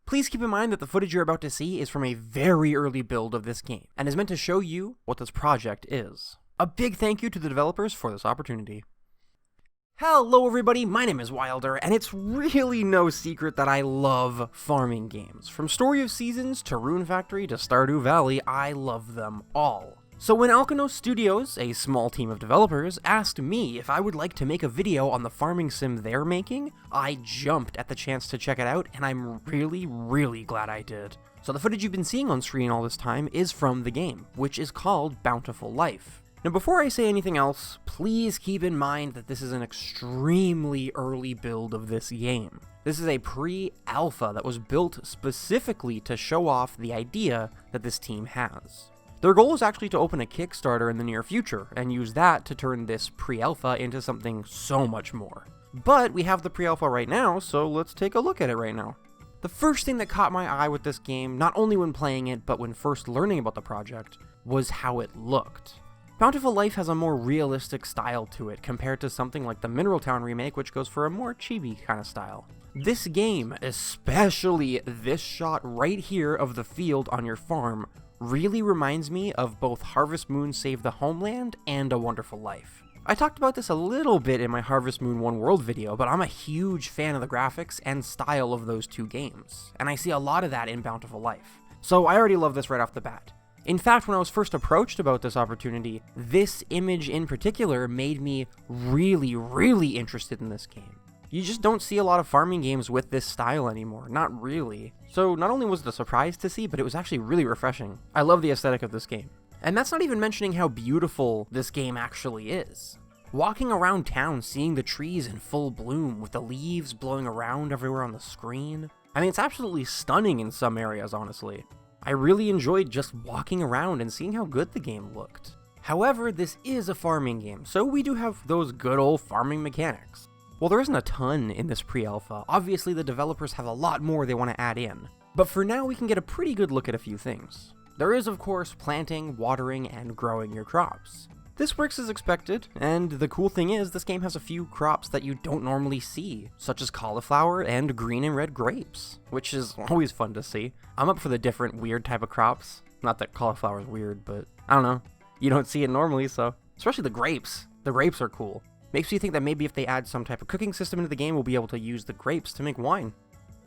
Please keep in mind that the footage you're about to see is from a very early build of this game, and is meant to show you what this project is. A big thank you to the developers for this opportunity. Hello everybody, my name is Wilder, and it's really no secret that I love farming games. From Story of Seasons to Rune Factory to Stardew Valley, I love them all. So when Alcinous Studios, a small team of developers, asked me if I would like to make a video on the farming sim they're making, I jumped at the chance to check it out, and I'm really glad I did. So the footage you've been seeing on screen all this time is from the game, which is called Bountiful Life. Now before I say anything else, please keep in mind that this is an extremely early build of this game. This is a pre-alpha that was built specifically to show off the idea that this team has. Their goal is actually to open a Kickstarter in the near future, and use that to turn this pre-alpha into something so much more. But we have the pre-alpha right now, so let's take a look at it right now. The first thing that caught my eye with this game, not only when playing it, but when first learning about the project, was how it looked. Bountiful Life has a more realistic style to it compared to something like the Mineral Town remake, which goes for a more chibi kind of style. This game, especially this shot right here of the field on your farm, really reminds me of both Harvest Moon Save the Homeland and A Wonderful Life. I talked about this a little bit in my Harvest Moon One World video, but I'm a huge fan of the graphics and style of those two games, and I see a lot of that in Bountiful Life. So I already love this right off the bat. In fact, when I was first approached about this opportunity, this image in particular made me really interested in this game. You just don't see a lot of farming games with this style anymore, not really. So not only was it a surprise to see, but it was actually really refreshing. I love the aesthetic of this game. And that's not even mentioning how beautiful this game actually is. Walking around town, seeing the trees in full bloom with the leaves blowing around everywhere on the screen. I mean, it's absolutely stunning in some areas, honestly. I really enjoyed just walking around and seeing how good the game looked. However, this is a farming game, so we do have those good old farming mechanics. While there isn't a ton in this pre-alpha, obviously the developers have a lot more they want to add in. But for now, we can get a pretty good look at a few things. There is, of course, planting, watering, and growing your crops. This works as expected, and the cool thing is, this game has a few crops that you don't normally see, such as cauliflower and green and red grapes, which is always fun to see. I'm up for the different weird type of crops. Not that cauliflower is weird, but I don't know. You don't see it normally, so. Especially the grapes. The grapes are cool. Makes me think that maybe if they add some type of cooking system into the game, we'll be able to use the grapes to make wine.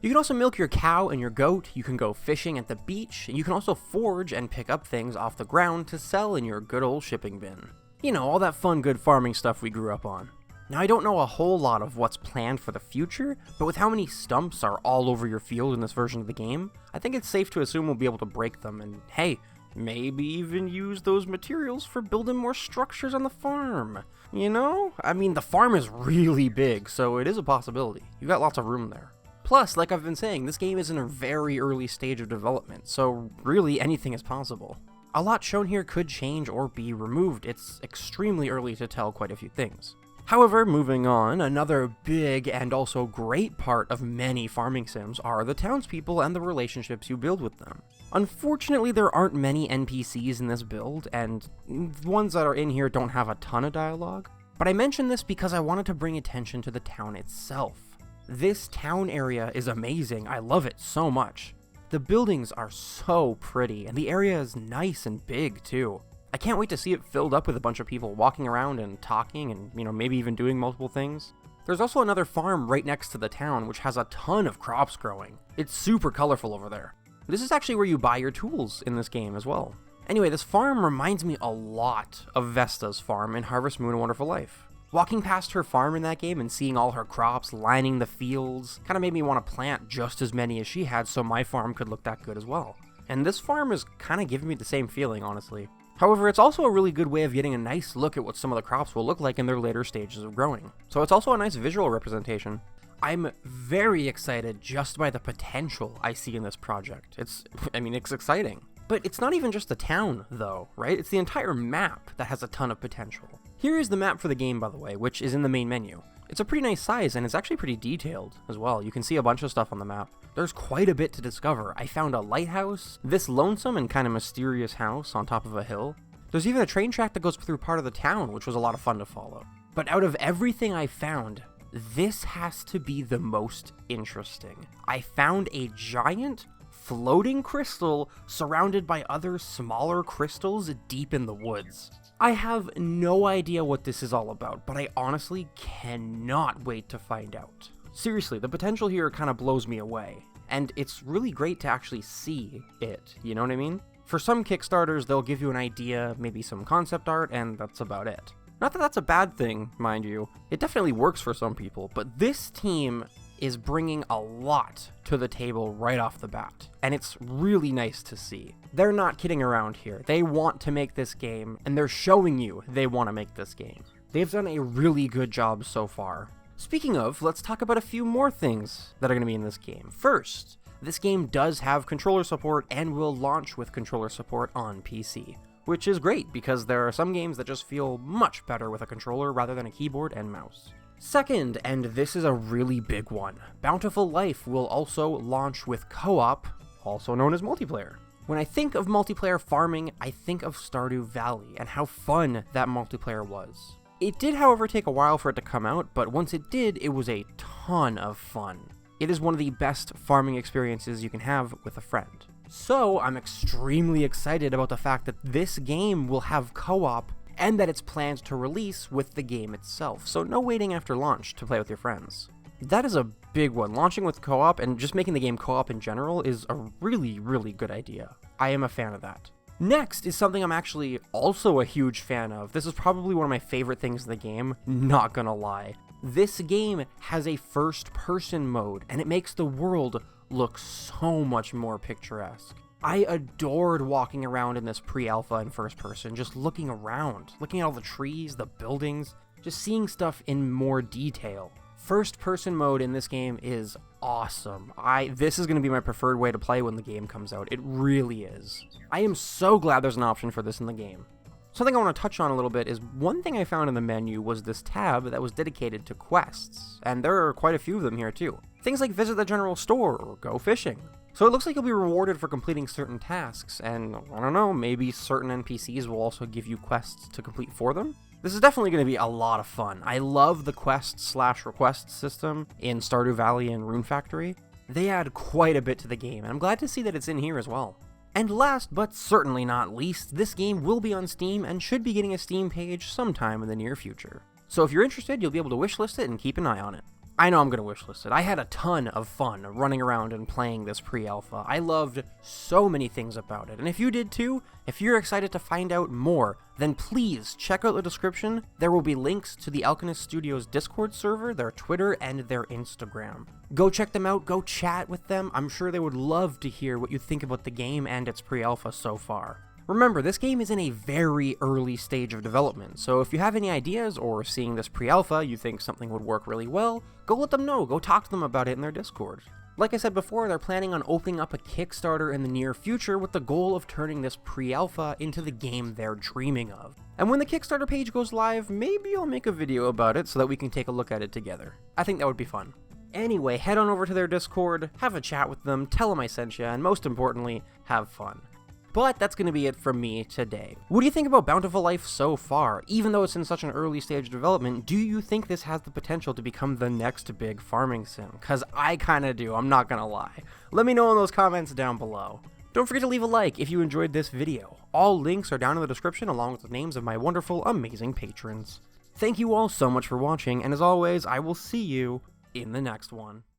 You can also milk your cow and your goat, you can go fishing at the beach, and you can also forage and pick up things off the ground to sell in your good old shipping bin. You know, all that fun good farming stuff we grew up on. Now I don't know a whole lot of what's planned for the future, but with how many stumps are all over your field in this version of the game, I think it's safe to assume we'll be able to break them, and hey, maybe even use those materials for building more structures on the farm. You know? I mean, the farm is really big, so it is a possibility. You got lots of room there. Plus, like I've been saying, this game is in a very early stage of development, so really anything is possible. A lot shown here could change or be removed. It's extremely early to tell quite a few things. However, moving on, another big and also great part of many farming sims are the townspeople and the relationships you build with them. Unfortunately, there aren't many NPCs in this build, and the ones that are in here don't have a ton of dialogue. But I mention this because I wanted to bring attention to the town itself. This town area is amazing. I love it so much. The buildings are so pretty, and the area is nice and big too. I can't wait to see it filled up with a bunch of people walking around and talking and, maybe even doing multiple things. There's also another farm right next to the town which has a ton of crops growing. It's super colorful over there. This is actually where you buy your tools in this game as well. Anyway, this farm reminds me a lot of Vesta's farm in Harvest Moon: A Wonderful Life. Walking past her farm in that game and seeing all her crops lining the fields kind of made me want to plant just as many as she had so my farm could look that good as well. And this farm is kind of giving me the same feeling, honestly. However, it's also a really good way of getting a nice look at what some of the crops will look like in their later stages of growing. So it's also a nice visual representation. I'm very excited just by the potential I see in this project. It's exciting. But it's not even just the town, though, right? It's the entire map that has a ton of potential. Here is the map for the game, by the way, which is in the main menu. It's a pretty nice size, and it's actually pretty detailed as well. You can see a bunch of stuff on the map. There's quite a bit to discover. I found a lighthouse, this lonesome and kind of mysterious house on top of a hill. There's even a train track that goes through part of the town, which was a lot of fun to follow. But out of everything I found, this has to be the most interesting. I found a giant floating crystal surrounded by other smaller crystals deep in the woods. I have no idea what this is all about, but I honestly cannot wait to find out. Seriously, the potential here kind of blows me away, and it's really great to actually see it, you know what I mean? For some Kickstarters, they'll give you an idea, maybe some concept art, and that's about it. Not that that's a bad thing, mind you. It definitely works for some people, but this team is bringing a lot to the table right off the bat, and it's really nice to see. They're not kidding around here. They want to make this game, and they're showing you they want to make this game. They've done a really good job so far. Speaking of, let's talk about a few more things that are going to be in this game. First, this game does have controller support and will launch with controller support on PC, which is great because there are some games that just feel much better with a controller rather than a keyboard and mouse. Second, and this is a really big one, Bountiful Life will also launch with co-op, also known as multiplayer. When I think of multiplayer farming, I think of Stardew Valley and how fun that multiplayer was. It did, however, take a while for it to come out, but once it did, it was a ton of fun. It is one of the best farming experiences you can have with a friend. So I'm extremely excited about the fact that this game will have co-op and that it's planned to release with the game itself, so no waiting after launch to play with your friends. That is a big one. Launching with co-op and just making the game co-op in general is a really, really good idea. I am a fan of that. Next is something I'm actually also a huge fan of. This is probably one of my favorite things in the game, not gonna lie. This game has a first-person mode, and it makes the world look so much more picturesque. I adored walking around in this pre-alpha in first person, just looking around, looking at all the trees, the buildings, just seeing stuff in more detail. First person mode in this game is awesome. This is going to be my preferred way to play when the game comes out. It really is. I am so glad there's an option for this in the game. Something I want to touch on a little bit is one thing I found in the menu was this tab that was dedicated to quests, and there are quite a few of them here too. Things like visit the general store or go fishing. So it looks like you'll be rewarded for completing certain tasks, and I don't know, maybe certain NPCs will also give you quests to complete for them? This is definitely going to be a lot of fun. I love the quest/request system in Stardew Valley and Rune Factory. They add quite a bit to the game, and I'm glad to see that it's in here as well. And last, but certainly not least, this game will be on Steam and should be getting a Steam page sometime in the near future. So if you're interested, you'll be able to wishlist it and keep an eye on it. I know I'm going to wishlist it. I had a ton of fun running around and playing this pre-alpha. I loved so many things about it, and if you did too, if you're excited to find out more, then please check out the description. There will be links to the Alcinous Studios Discord server, their Twitter, and their Instagram. Go check them out, go chat with them. I'm sure they would love to hear what you think about the game and its pre-alpha so far. Remember, this game is in a very early stage of development, so if you have any ideas or seeing this pre-alpha you think something would work really well, go let them know, go talk to them about it in their Discord. Like I said before, they're planning on opening up a Kickstarter in the near future with the goal of turning this pre-alpha into the game they're dreaming of. And when the Kickstarter page goes live, maybe I'll make a video about it so that we can take a look at it together. I think that would be fun. Anyway, head on over to their Discord, have a chat with them, tell them I sent you, and most importantly, have fun. But that's going to be it from me today. What do you think about Bountiful Life so far? Even though it's in such an early stage of development, do you think this has the potential to become the next big farming sim? Because I kind of do, I'm not going to lie. Let me know in those comments down below. Don't forget to leave a like if you enjoyed this video. All links are down in the description along with the names of my wonderful, amazing patrons. Thank you all so much for watching, and as always, I will see you in the next one.